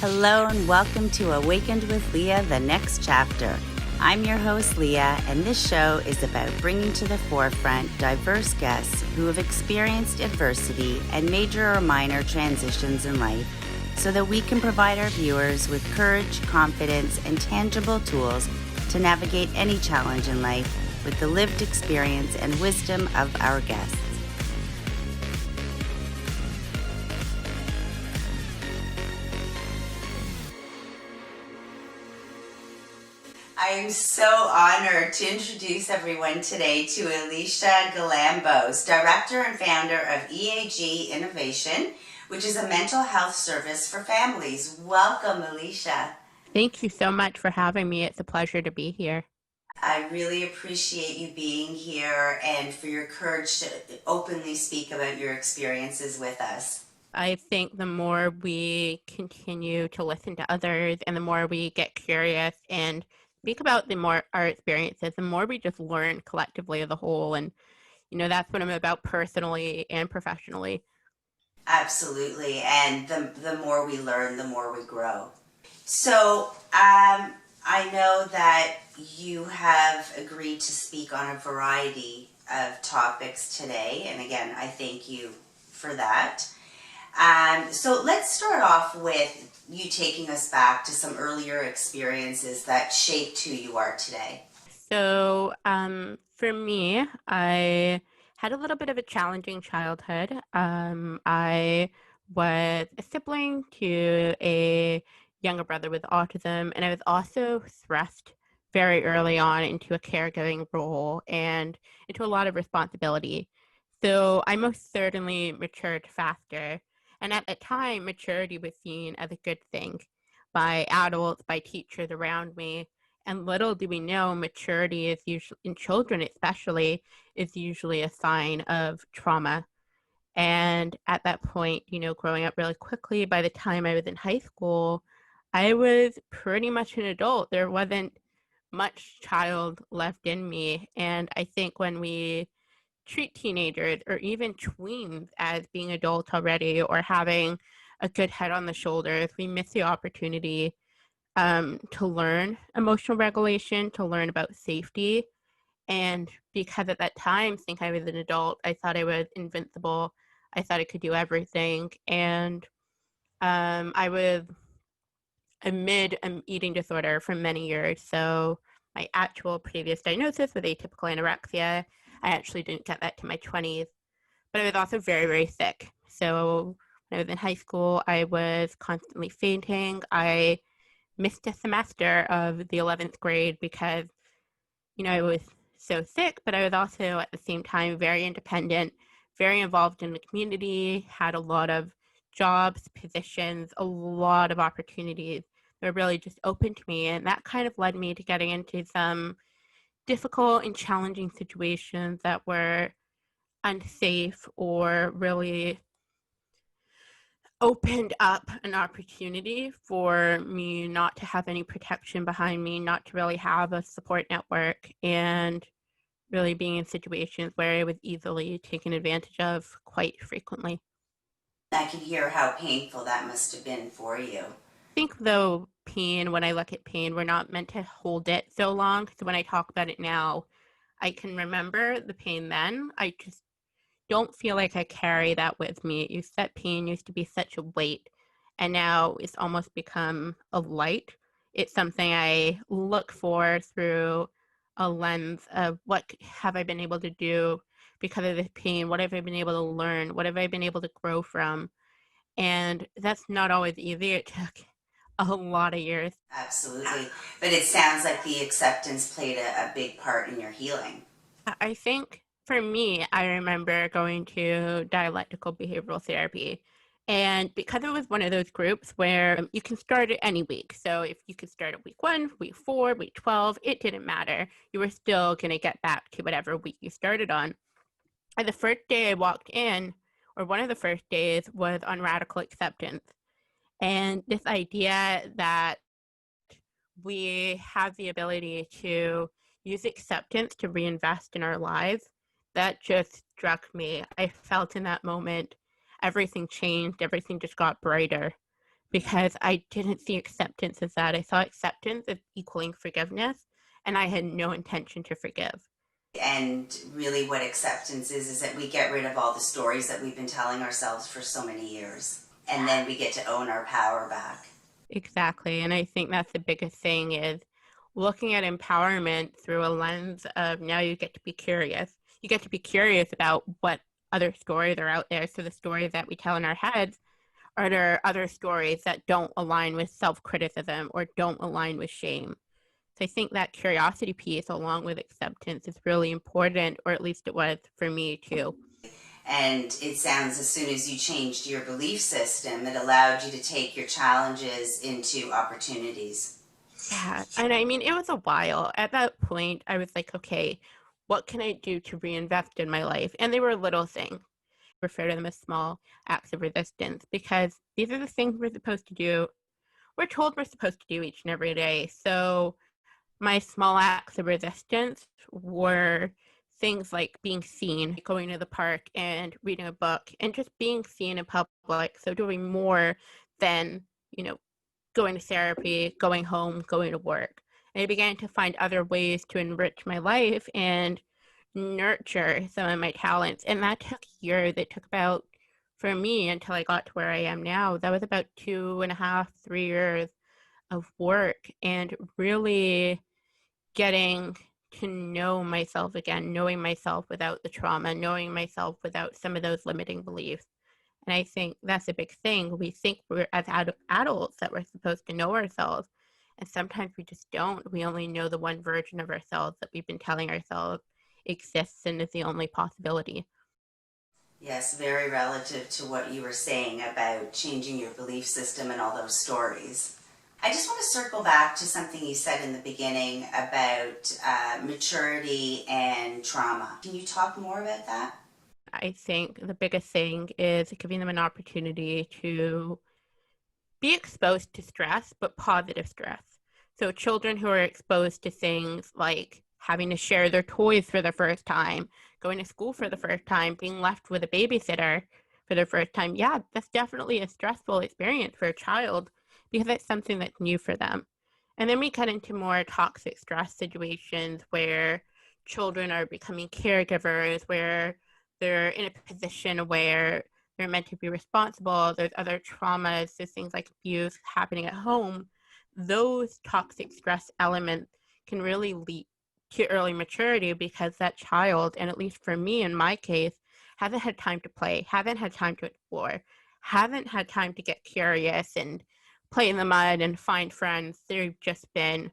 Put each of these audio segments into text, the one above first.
Hello and welcome to Awakened with Lea, the next chapter. I'm your host, Lea, and this show is about bringing to the forefront diverse guests who have experienced adversity and major or minor transitions in life so that we can provide our viewers with courage, confidence, and tangible tools to navigate any challenge in life with the lived experience and wisdom of our guests. I am so honored to introduce everyone today to Elisha Galambos, Director and Founder of EAG Innovation, which is a mental health service for families. Welcome, Elisha. Thank you so much for having me. It's a pleasure to be here. I really appreciate you being here and for your courage to openly speak about your experiences with us. I think the more we continue to listen to others and the more we get curious and speak about the more our experiences, the more we just learn collectively as a whole. And, that's what I'm about personally and professionally. Absolutely. And the more we learn, the more we grow. So I know that you have agreed to speak on a variety of topics today. And again, I thank you for that. So let's start off with you taking us back to some earlier experiences that shaped who you are today. So, for me, I had a little bit of a challenging childhood. I was a sibling to a younger brother with autism, and I was also thrust very early on into a caregiving role and into a lot of responsibility. So I most certainly matured faster. And at the time, maturity was seen as a good thing by adults, by teachers around me. And little do we know, maturity is usually, in children especially, is usually a sign of trauma. And at that point, growing up really quickly, by the time I was in high school, I was pretty much an adult. There wasn't much child left in me. And I think when we treat teenagers or even tweens as being adults already or having a good head on the shoulders, we miss the opportunity to learn emotional regulation, to learn about safety. And because at that time, think I was an adult, I thought I was invincible. I thought I could do everything. And I was amid an eating disorder for many years. So my actual previous diagnosis was atypical anorexia. I actually didn't get that to my 20s, but I was also very, very sick. So when I was in high school, I was constantly fainting. I missed a semester of the 11th grade because, I was so sick, but I was also at the same time very independent, very involved in the community, had a lot of jobs, positions, a lot of opportunities that were really just open to me. And that kind of led me to getting into some difficult and challenging situations that were unsafe or really opened up an opportunity for me not to have any protection behind me, not to really have a support network, and really being in situations where I was easily taken advantage of quite frequently. I can hear how painful that must have been for you. I think though pain, when I look at pain, we're not meant to hold it so long. So when I talk about it now, I can remember the pain then. I just don't feel like I carry that with me. That pain used to be such a weight, and now it's almost become a light. It's something I look for through a lens of what have I been able to do because of this pain? What have I been able to learn? What have I been able to grow from? And that's not always easy. It took a lot of years. Absolutely. But it sounds like the acceptance played a big part in your healing. I think for me, I remember going to dialectical behavioral therapy. And because it was one of those groups where you can start at any week. So if you could start at week 1, week 4, week 12, it didn't matter. You were still going to get back to whatever week you started on. And the first day I walked in, or one of the first days, was on radical acceptance. And this idea that we have the ability to use acceptance to reinvest in our lives, that just struck me. I felt in that moment everything changed, everything just got brighter because I didn't see acceptance as that. I saw acceptance as equaling forgiveness, and I had no intention to forgive. And really, what acceptance is that we get rid of all the stories that we've been telling ourselves for so many years. And then we get to own our power back. Exactly. And I think that's the biggest thing is looking at empowerment through a lens of now you get to be curious. You get to be curious about what other stories are out there. So the stories that we tell in our heads, are there other stories that don't align with self-criticism or don't align with shame? So I think that curiosity piece along with acceptance is really important, or at least it was for me too. And it sounds as soon as you changed your belief system, it allowed you to take your challenges into opportunities. Yeah. And I mean, it was a while. At that point, I was like, okay, what can I do to reinvest in my life? And they were little things. I refer to them as small acts of resistance because these are the things we're supposed to do. We're told we're supposed to do each and every day. So my small acts of resistance were things like being seen, going to the park and reading a book, and just being seen in public. So doing more than, you know, going to therapy, going home, going to work. And I began to find other ways to enrich my life and nurture some of my talents. And that took years. It took about, for me, until I got to where I am now, that was about 2.5, 3 years of work and really getting to know myself again, knowing myself without the trauma, knowing myself without some of those limiting beliefs. And I think that's a big thing. We think we're as adults that we're supposed to know ourselves. And sometimes we just don't. We only know the one version of ourselves that we've been telling ourselves exists and is the only possibility. Yes, very relative to what you were saying about changing your belief system and all those stories. I just want to circle back to something you said in the beginning about maturity and trauma. Can you talk more about that? I think the biggest thing is giving them an opportunity to be exposed to stress, but positive stress. So children who are exposed to things like having to share their toys for the first time, going to school for the first time, being left with a babysitter for the first time, yeah, that's definitely a stressful experience for a child because it's something that's new for them. And then we cut into more toxic stress situations where children are becoming caregivers, where they're in a position where they're meant to be responsible. There's other traumas, there's things like abuse happening at home. Those toxic stress elements can really lead to early maturity because that child, and at least for me in my case, hasn't had time to play, haven't had time to explore, haven't had time to get curious and play in the mud and find friends. They've just been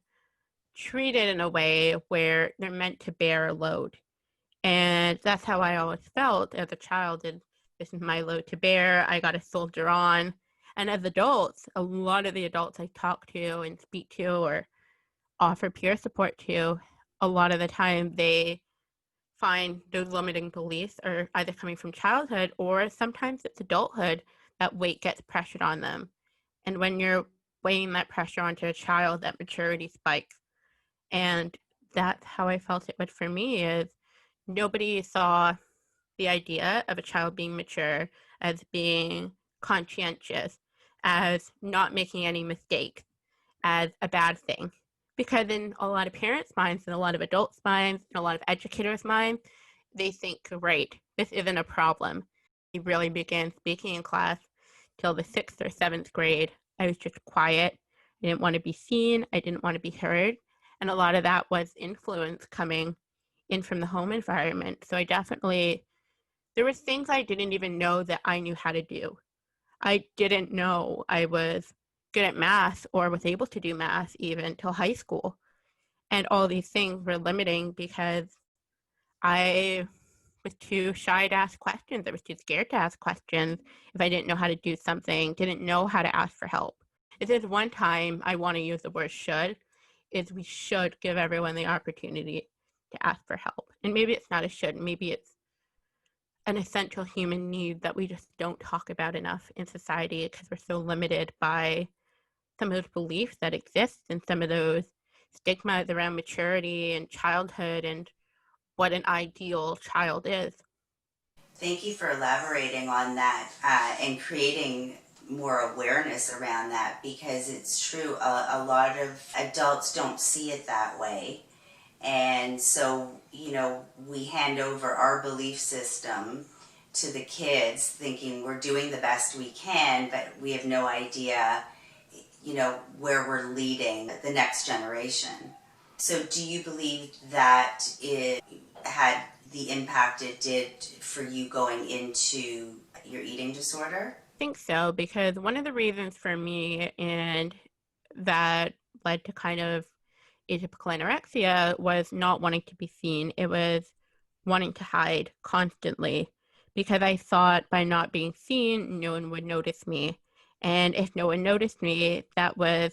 treated in a way where they're meant to bear a load. And that's how I always felt as a child. And this is my load to bear. I got to soldier on. And as adults, a lot of the adults I talk to and speak to or offer peer support to, a lot of the time they find those limiting beliefs are either coming from childhood or sometimes it's adulthood that weight gets pressured on them. And when you're weighing that pressure onto a child, that maturity spikes. And that's how I felt it would for me is nobody saw the idea of a child being mature as being conscientious, as not making any mistakes, as a bad thing. Because in a lot of parents' minds and a lot of adults' minds and a lot of educators' minds, they think, great, this isn't a problem. He really began speaking in class till the 6th or 7th grade. I was just quiet. I didn't want to be seen. I didn't want to be heard. And a lot of that was influence coming in from the home environment. So I definitely, there was things I didn't even know that I knew how to do. I didn't know I was good at math or was able to do math even till high school. And all these things were limiting because I was too shy to ask questions. I was too scared to ask questions if I didn't know how to do something, didn't know how to ask for help. If there's one time I want to use the word should, is we should give everyone the opportunity to ask for help. And maybe it's not a should, maybe it's an essential human need that we just don't talk about enough in society because we're so limited by some of those beliefs that exist and some of those stigmas around maturity and childhood and what an ideal child is. Thank you for elaborating on that and creating more awareness around that, because it's true. A lot of adults don't see it that way. And so, we hand over our belief system to the kids thinking we're doing the best we can, but we have no idea, where we're leading the next generation. So, do you believe that it had the impact it did for you going into your eating disorder? Think so, because one of the reasons for me and that led to kind of atypical anorexia was not wanting to be seen. It was wanting to hide constantly because I thought by not being seen, no one would notice me. And if no one noticed me, that was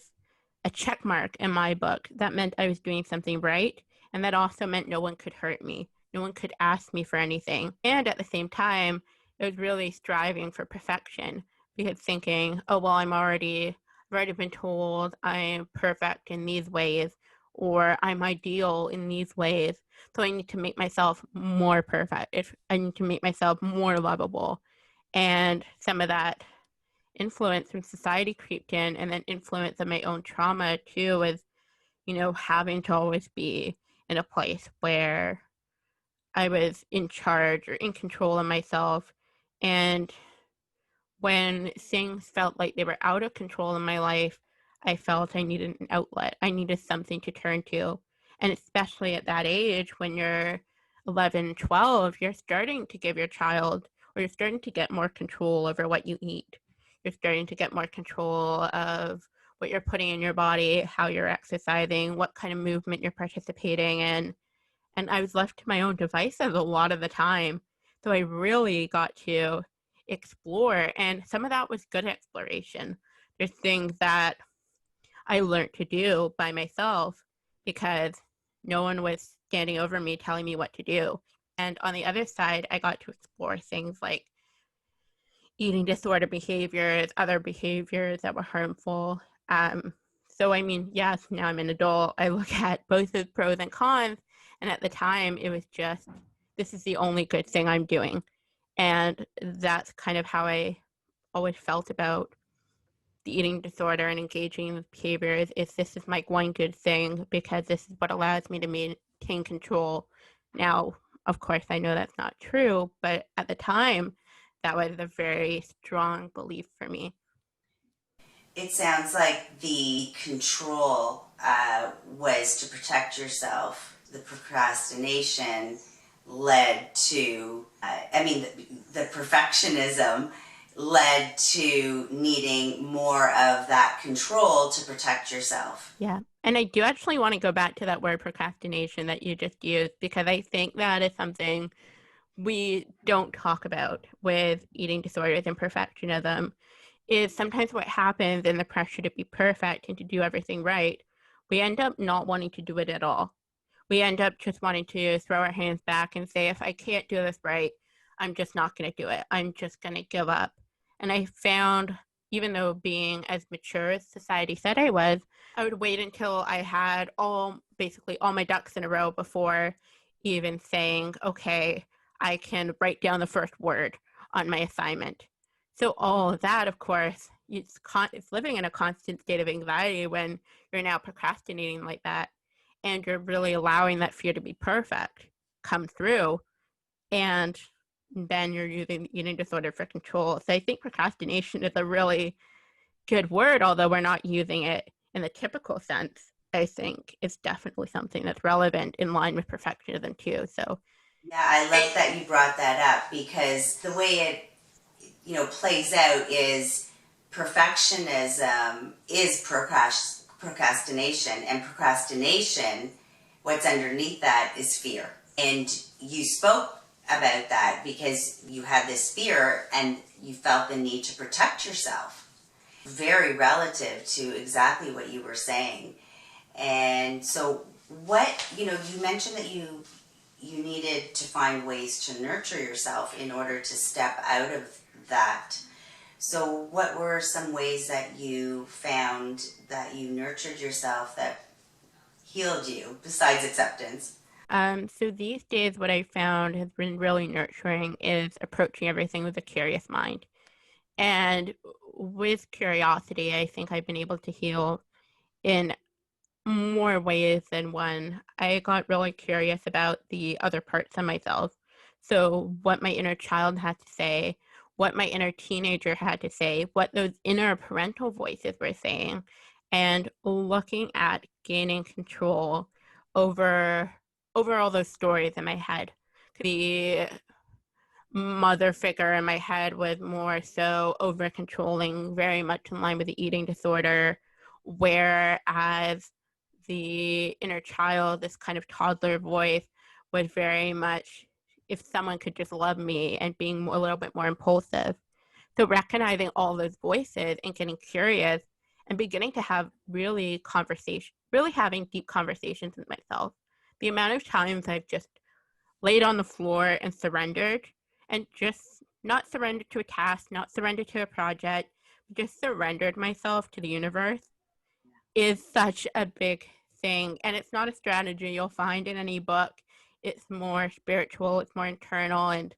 a check mark in my book. That meant I was doing something right. And that also meant no one could hurt me. No one could ask me for anything. And at the same time, it was really striving for perfection because thinking, oh, well, I've already been told I'm perfect in these ways or I'm ideal in these ways. So I need to make myself more perfect. I need to make myself more lovable. And some of that influence from society creeped in, and then influence of my own trauma too was, having to always be in a place where I was in charge or in control of myself. And when things felt like they were out of control in my life, I felt I needed an outlet. I needed something to turn to. And especially at that age, when you're 11, 12, you're starting to give your child, or you're starting to get more control over what you eat. You're starting to get more control of what you're putting in your body, how you're exercising, what kind of movement you're participating in. And I was left to my own devices a lot of the time. So I really got to explore, and some of that was good exploration. There's things that I learned to do by myself because no one was standing over me telling me what to do. And on the other side, I got to explore things like eating disorder behaviors, other behaviors that were harmful. So, I mean, yes, now I'm an adult. I look at both the pros and cons. And at the time, it was just, this is the only good thing I'm doing. And that's kind of how I always felt about the eating disorder and engaging in behaviors is this is my one good thing because this is what allows me to maintain control. Now, of course, I know that's not true, but at the time, that was a very strong belief for me. It sounds like the control was to protect yourself. The procrastination led to, the perfectionism led to needing more of that control to protect yourself. Yeah. And I do actually want to go back to that word procrastination that you just used because I think that is something we don't talk about with eating disorders and perfectionism is sometimes what happens in the pressure to be perfect and to do everything right, we end up not wanting to do it at all. We end up just wanting to throw our hands back and say, if I can't do this right, I'm just not going to do it. I'm just going to give up. And I found, even though being as mature as society said I would wait until I had basically all my ducks in a row before even saying, okay, I can write down the first word on my assignment. So all of that, of course, it's living in a constant state of anxiety when you're now procrastinating like that and you're really allowing that fear to be perfect come through, and then you're using the eating disorder for control. So I think procrastination is a really good word, although we're not using it in the typical sense. I think it's definitely something that's relevant in line with perfectionism too. So Yeah, I love that you brought that up, because the way it plays out is perfectionism is procrastination, and procrastination, what's underneath that is fear. And you spoke about that because you had this fear and you felt the need to protect yourself. Very relative to exactly what you were saying. And so you mentioned that you needed to find ways to nurture yourself in order to step out of that. So what were some ways that you found that you nurtured yourself that healed you besides acceptance? so these days, what I found has been really nurturing is approaching everything with a curious mind. And with curiosity, I think I've been able to heal in more ways than one. I got really curious about the other parts of myself. So what my inner child had to say, what my inner teenager had to say, what those inner parental voices were saying, and looking at gaining control over all those stories in my head. The mother figure in my head was more so over controlling, very much in line with the eating disorder, whereas the inner child, this kind of toddler voice, was very much if someone could just love me, and being a little bit more impulsive. So recognizing all those voices and getting curious and beginning to have really having deep conversations with myself. The amount of times I've just laid on the floor and surrendered, and just not surrendered to a task, not surrendered to a project, just surrendered myself to the universe, is such a big thing. And it's not a strategy you'll find in any book. It's more spiritual, it's more internal, and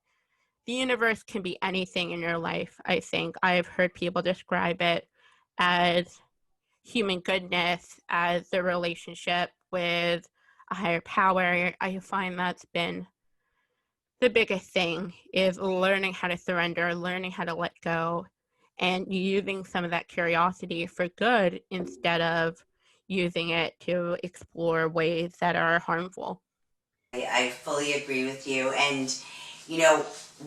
the universe can be anything in your life, I think. I've heard people describe it as human goodness, as the relationship with a higher power. I find that's been the biggest thing, is learning how to surrender, learning how to let go, and using some of that curiosity for good instead of using it to explore ways that are harmful. I fully agree with you. And, you know,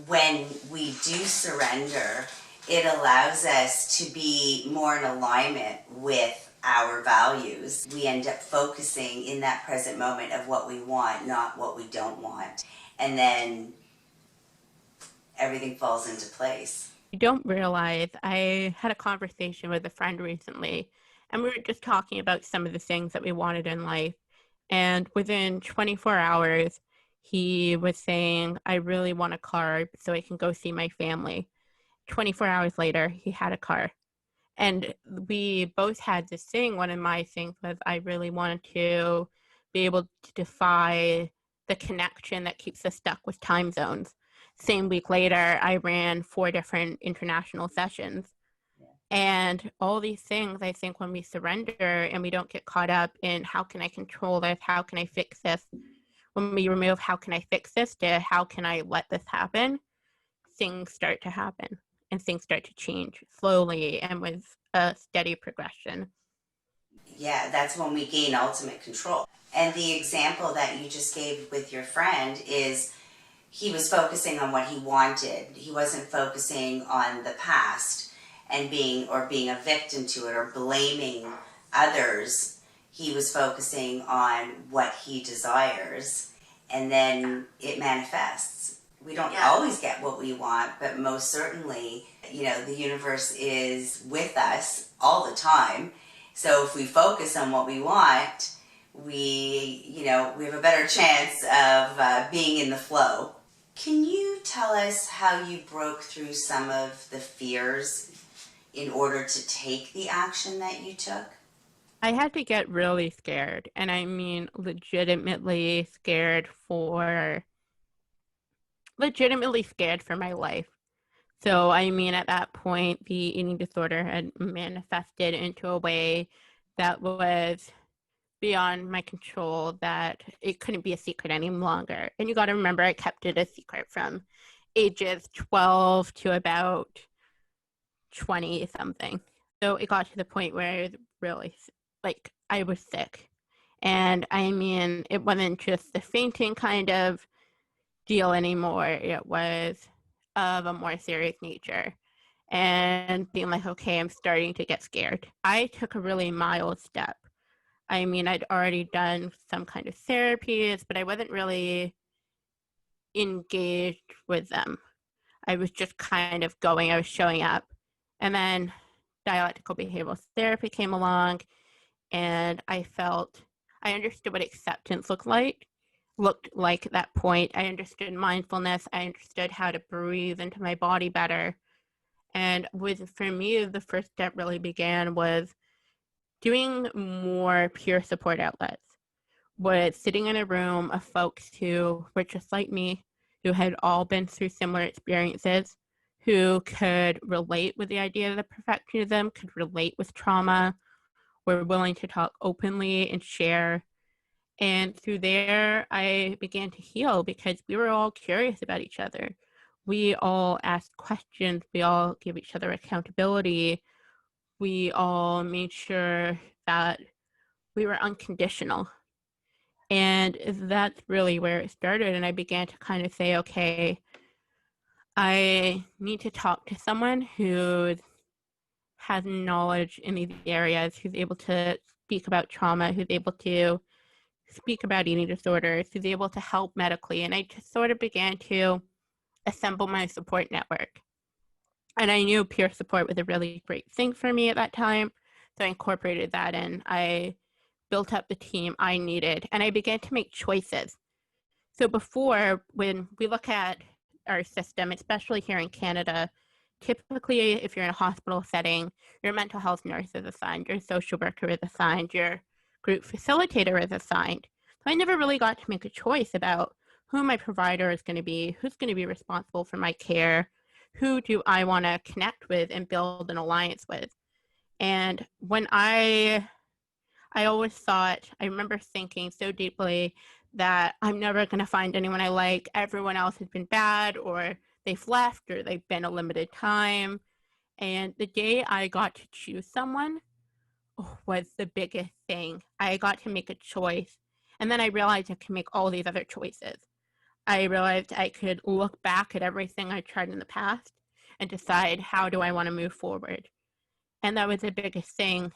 when we do surrender, it allows us to be more in alignment with our values. We end up focusing in that present moment of what we want, not what we don't want. And then everything falls into place. You don't realize, I had a conversation with a friend recently, and we were just talking about some of the things that we wanted in life. And within 24 hours, he was saying, I really want a car so I can go see my family. 24 hours later, he had a car. And we both had this thing. One of my things was I really wanted to be able to defy the connection that keeps us stuck with time zones. Same week later, I ran 4 different international sessions. And all these things, I think, when we surrender and we don't get caught up in how can I control this, how can I fix this, when we remove how can I fix this to how can I let this happen, things start to happen and things start to change slowly and with a steady progression. Yeah, that's when we gain ultimate control. And the example that you just gave with your friend is he was focusing on what he wanted. He wasn't focusing on the past and being a victim to it or blaming others. He was focusing on what he desires, and then it manifests. We don't always get what we want, but most certainly, the universe is with us all the time. So if we focus on what we want, we have a better chance of being in the flow. Can you tell us how you broke through some of the fears in order to take the action that you took? I had to get really scared, and I mean legitimately scared for my life. So, I mean, at that point, the eating disorder had manifested into a way that was beyond my control, that it couldn't be a secret any longer. And you got to remember, I kept it a secret from ages 12 to about 20 something. So it got to the point where it really, I was sick. And I mean, it wasn't just the fainting kind of deal anymore. It was of a more serious nature. And being like, okay, I'm starting to get scared. I took a really mild step. I mean, I'd already done some kind of therapies, but I wasn't really engaged with them. I was just kind of I was showing up. And then dialectical behavioral therapy came along, and I understood what acceptance looked like at that point. I understood mindfulness. I understood how to breathe into my body better. And for me, the first step really began with doing more peer support outlets, was sitting in a room of folks who were just like me, who had all been through similar experiences, who could relate with the idea of the perfectionism, could relate with trauma, were willing to talk openly and share. And through there, I began to heal because we were all curious about each other. We all asked questions. We all gave each other accountability. We all made sure that we were unconditional. And that's really where it started. And I began to kind of say, okay, I need to talk to someone who has knowledge in these areas, who's able to speak about trauma, who's able to speak about eating disorders, who's able to help medically. And I just sort of began to assemble my support network. And I knew peer support was a really great thing for me at that time. So I incorporated that in. I built up the team I needed, and I began to make choices. So before, when we look at our system, especially here in Canada, typically if you're in a hospital setting, your mental health nurse is assigned, your social worker is assigned, your group facilitator is assigned. So I never really got to make a choice about who my provider is going to be, who's going to be responsible for my care, who do I want to connect with and build an alliance with. And when I always thought, I remember thinking so deeply that I'm never going to find anyone I like. Everyone else has been bad, or they've left, or they've been a limited time. And the day I got to choose someone was the biggest thing. I got to make a choice. And then I realized I could make all these other choices. I realized I could look back at everything I tried in the past and decide, how do I want to move forward? And that was the biggest thing,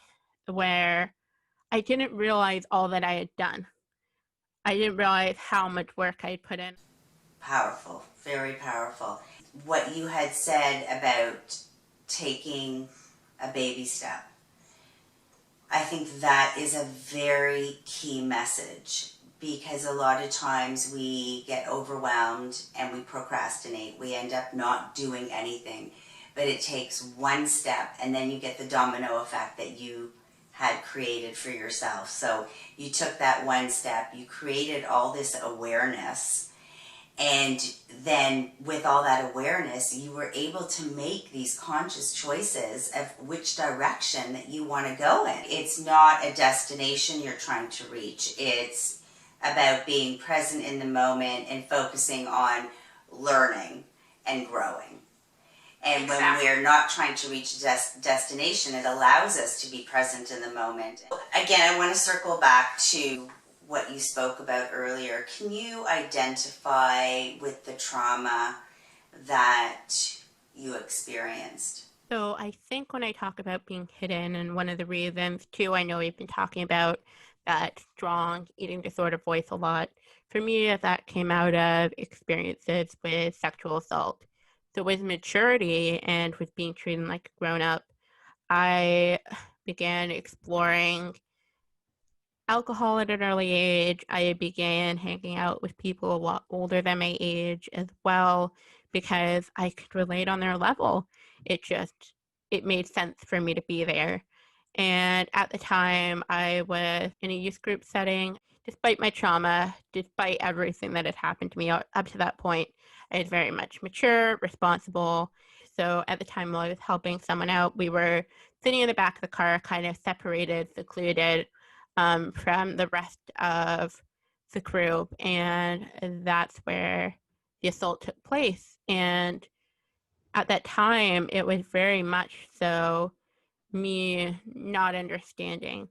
where I didn't realize all that I had done. I didn't realize how much work I had put in. Powerful, very powerful. What you had said about taking a baby step, I think that is a very key message, because a lot of times we get overwhelmed and we procrastinate. We end up not doing anything, but it takes one step, and then you get the domino effect that you had created for yourself. So you took that one step, you created all this awareness, and then with all that awareness, you were able to make these conscious choices of which direction that you want to go in. It's not a destination you're trying to reach. It's about being present in the moment and focusing on learning and growing. And Exactly. when we're not trying to reach a destination, it allows us to be present in the moment. Again, I want to circle back to what you spoke about earlier. Can you identify with the trauma that you experienced? So I think when I talk about being hidden, and one of the reasons too, I know we've been talking about that strong eating disorder voice a lot. For me, that came out of experiences with sexual assault. So with maturity and with being treated like a grown up, I began exploring alcohol at an early age. I began hanging out with people a lot older than my age as well, because I could relate on their level. It made sense for me to be there. And at the time, I was in a youth group setting. Despite my trauma, despite everything that had happened to me up to that point, I was very much mature, responsible. So at the time while I was helping someone out, we were sitting in the back of the car, kind of separated, secluded from the rest of the group. And that's where the assault took place. And at that time, it was very much so me not understanding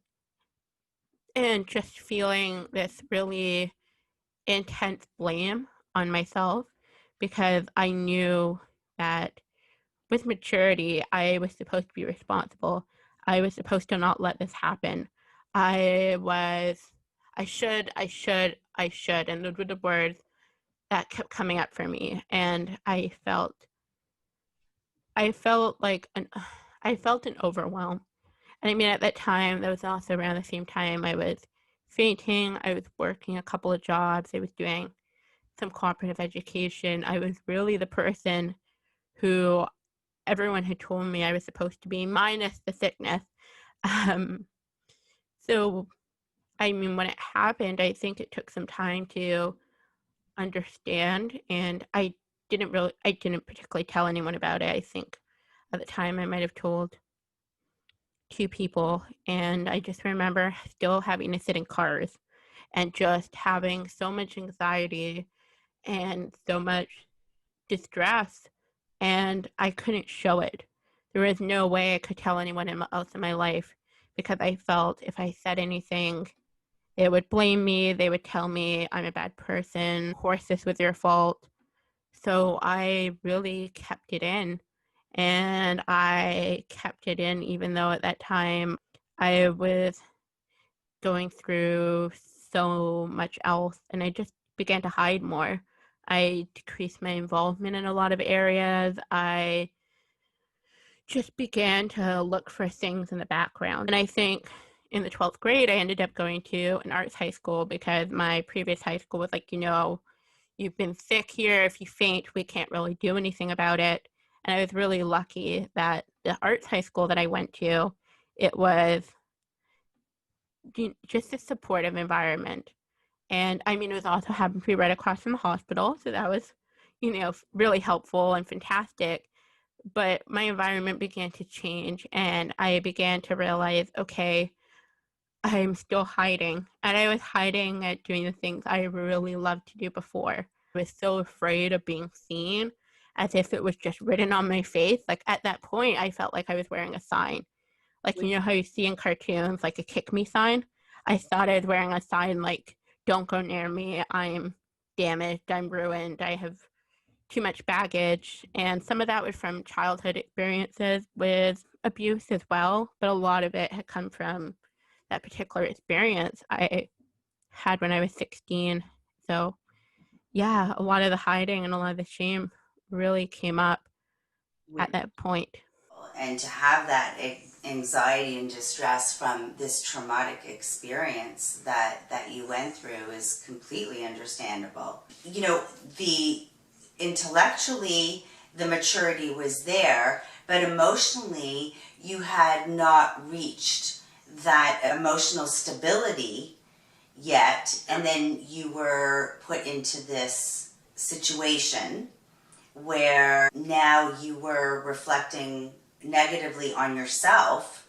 and just feeling this really intense blame on myself, because I knew that with maturity, I was supposed to be responsible. I was supposed to not let this happen. I was, I should. And those were the words that kept coming up for me. And I felt like I felt an overwhelm. And I mean, at that time, that was also around the same time I was fainting. I was working a couple of jobs. I was doing some cooperative education. I was really the person who everyone had told me I was supposed to be, minus the sickness. Um, so, I mean, when it happened, I think it took some time to understand, and I didn't particularly tell anyone about it. I think at the time I might have told 2 people, and I just remember still having to sit in cars and just having so much anxiety and so much distress, and I couldn't show it. There was no way I could tell anyone else in my life because I felt if I said anything, they would blame me. They would tell me I'm a bad person. Of course, this was your fault. So I really kept it in. And I kept it in even though at that time I was going through so much else, and I just began to hide more. I decreased my involvement in a lot of areas. I just began to look for things in the background. And I think in the 12th grade, I ended up going to an arts high school because my previous high school was like, you've been sick here. If you faint, we can't really do anything about it. And I was really lucky that the arts high school that I went to, it was just a supportive environment. And I mean, it was also happened to be right across from the hospital. So that was, really helpful and fantastic. But my environment began to change and I began to realize, okay, I'm still hiding. And I was hiding at doing the things I really loved to do before. I was so afraid of being seen as if it was just written on my face. Like at that point, I felt like I was wearing a sign. Like, you know how you see in cartoons, like a kick me sign? I thought I was wearing a sign like, don't go near me. I'm damaged. I'm ruined. I have too much baggage. And some of that was from childhood experiences with abuse as well. But a lot of it had come from that particular experience I had when I was 16. So, yeah, a lot of the hiding and a lot of the shame really came up at that point. And to have that anxiety and distress from this traumatic experience that you went through is completely understandable. The intellectually the maturity was there, but emotionally you had not reached that emotional stability yet, and then you were put into this situation where now you were reflecting negatively on yourself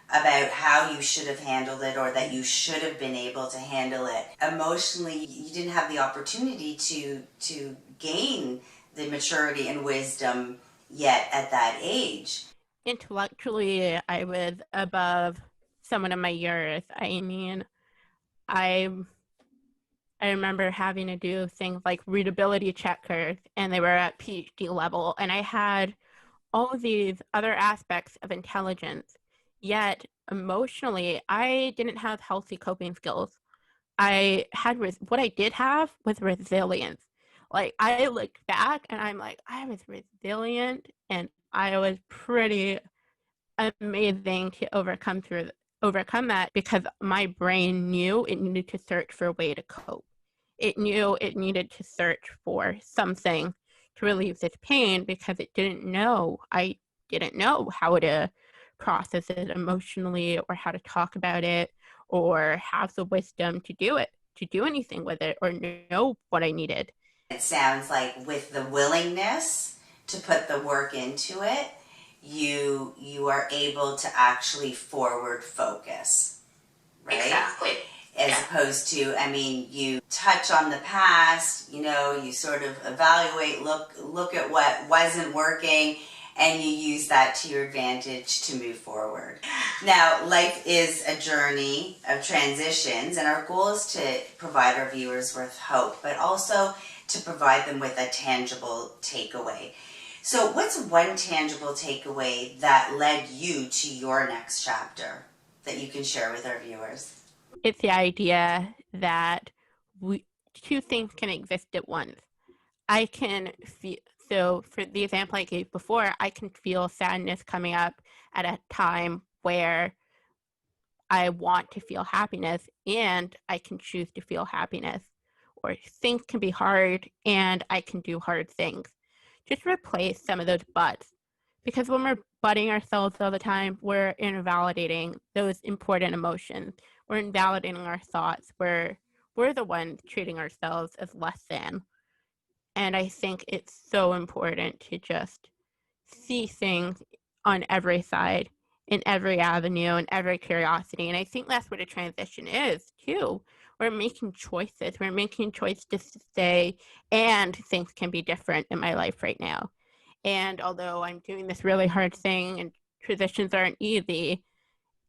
about how you should have handled it or that you should have been able to handle it. Emotionally, you didn't have the opportunity to gain the maturity and wisdom yet at that age. Intellectually, I was above someone of my years. I mean, I remember having to do things like readability checkers, and they were at PhD level, and I had all of these other aspects of intelligence, yet emotionally, I didn't have healthy coping skills. What I did have was resilience. Like, I look back and I'm like, I was resilient and I was pretty amazing to overcome that because my brain knew it needed to search for a way to cope. It knew it needed to search for something to relieve this pain because it didn't know. I didn't know how to process it emotionally or how to talk about it or have the wisdom to do it, to do anything with it or know what I needed. It sounds like with the willingness to put the work into it, you are able to actually forward focus, right? Exactly. As opposed to, I mean, you touch on the past, you sort of evaluate, look at what wasn't working, and you use that to your advantage to move forward. Now, life is a journey of transitions, and our goal is to provide our viewers with hope, but also to provide them with a tangible takeaway. So what's one tangible takeaway that led you to your next chapter that you can share with our viewers? It's the idea that two things can exist at once. I can feel, so for the example I gave before, I can feel sadness coming up at a time where I want to feel happiness and I can choose to feel happiness. Or things can be hard and I can do hard things. Just replace some of those buts. Because when we're butting ourselves all the time, we're invalidating those important emotions. We're invalidating our thoughts. We're the ones treating ourselves as less than. And I think it's so important to just see things on every side, in every avenue, and every curiosity. And I think that's what a transition is too. We're making choices. We're making choices to stay, and things can be different in my life right now. And although I'm doing this really hard thing and transitions aren't easy,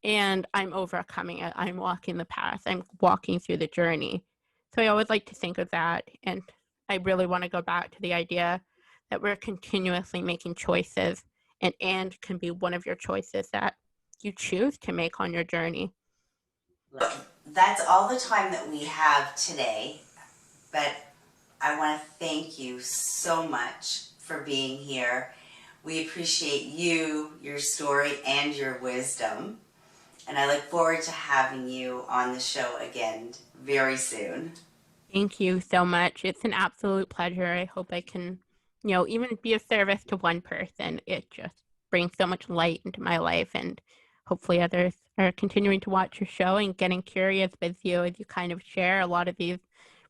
and I'm overcoming it, I'm walking the path, I'm walking through the journey. So I always like to think of that. And I really want to go back to the idea that we're continuously making choices, and can be one of your choices that you choose to make on your journey. That's all the time that we have today, but I want to thank you so much for being here. We appreciate you, your story, and your wisdom. And I look forward to having you on the show again very soon. Thank you so much. It's an absolute pleasure. I hope I can, even be of service to one person. It just brings so much light into my life, and hopefully others are continuing to watch your show and getting curious with you as you kind of share a lot of these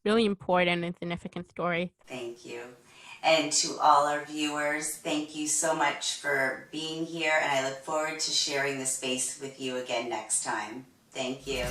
really important and significant stories. Thank you. And to all our viewers, thank you so much for being here, and I look forward to sharing the space with you again next time. Thank you.